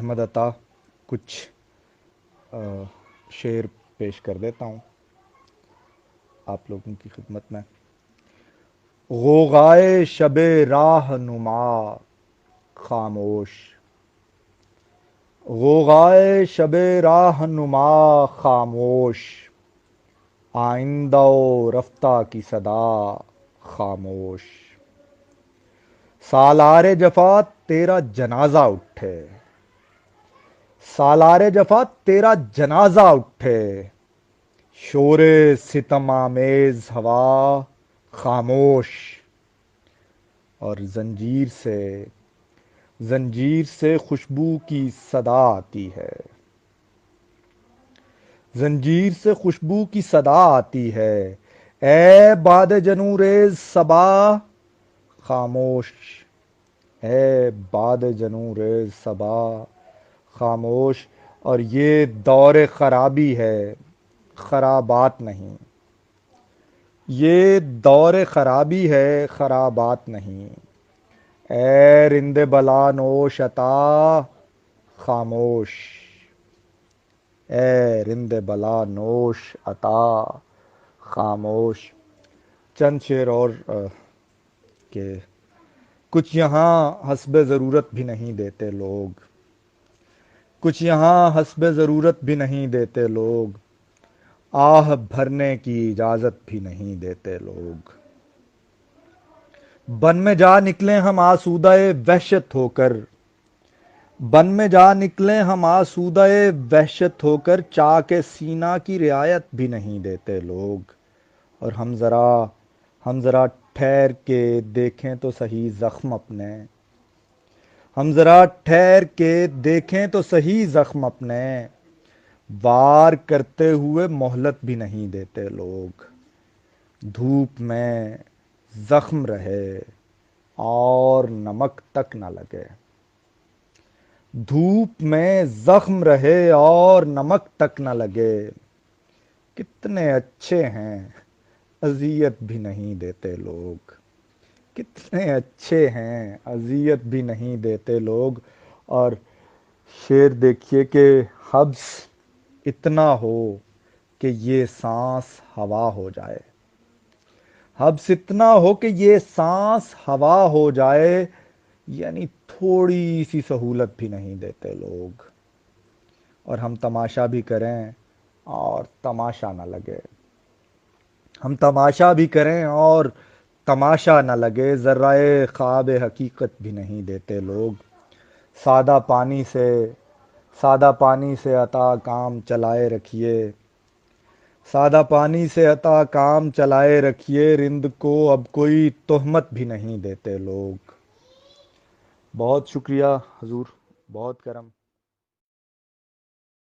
احمد عطا کچھ شعر پیش کر دیتا ہوں آپ لوگوں کی خدمت میں۔ غوغائے شب راہ نما خاموش، غوغائے شب راہ نما خاموش، آئندہ و رفتہ کی صدا خاموش، سالار جفا تیرا جنازہ اٹھے، سالار جفا تیرا جنازہ اٹھے، شور ستم آمیز ہوا خاموش، اور زنجیر سے خوشبو کی صدا آتی ہے، زنجیر سے خوشبو کی صدا آتی ہے، اے باد جنوں ریز صبا خاموش، اے باد جنوں ریز صبا خاموش۔ اور یہ دور خرابی ہے، خرابات نہیں، یہ دور خرابی ہے، خرابات نہیں، اے رند بلا نوش عطا خاموش، اے رند بلا نوش عطا خاموش۔ چند شعر اور کہ کچھ یہاں حسب ضرورت بھی نہیں دیتے لوگ، کچھ یہاں حسب ضرورت بھی نہیں دیتے لوگ، آہ بھرنے کی اجازت بھی نہیں دیتے لوگ، بن میں جا نکلے ہم آسودہ وحشت ہو کر، بن میں جا نکلے ہم آسودہ وحشت ہو کر، چاک سینہ کی رعایت بھی نہیں دیتے لوگ، اور ہم ذرا ٹھہر کے دیکھیں تو صحیح زخم اپنے، ہم ذرا ٹھہر کے دیکھیں تو صحیح زخم اپنے، وار کرتے ہوئے مہلت بھی نہیں دیتے لوگ، دھوپ میں زخم رہے اور نمک تک نہ لگے، دھوپ میں زخم رہے اور نمک تک نہ لگے، کتنے اچھے ہیں اذیت بھی نہیں دیتے لوگ، کتنے اچھے ہیں اذیت بھی نہیں دیتے لوگ۔ اور شعر دیکھیے کہ حبس اتنا ہو کہ یہ سانس ہوا ہو جائے، حبس اتنا ہو کہ یہ سانس ہوا ہو جائے، یعنی تھوڑی سی سہولت بھی نہیں دیتے لوگ، اور ہم تماشا بھی کریں اور تماشا نہ لگے، ہم تماشا بھی کریں اور تماشا نہ لگے، ذرائع خواب حقیقت بھی نہیں دیتے لوگ، سادہ پانی سے عطا کام چلائے رکھیے، سادہ پانی سے عطا کام چلائے رکھیے، رند کو اب کوئی تہمت بھی نہیں دیتے لوگ۔ بہت شکریہ حضور، بہت کرم۔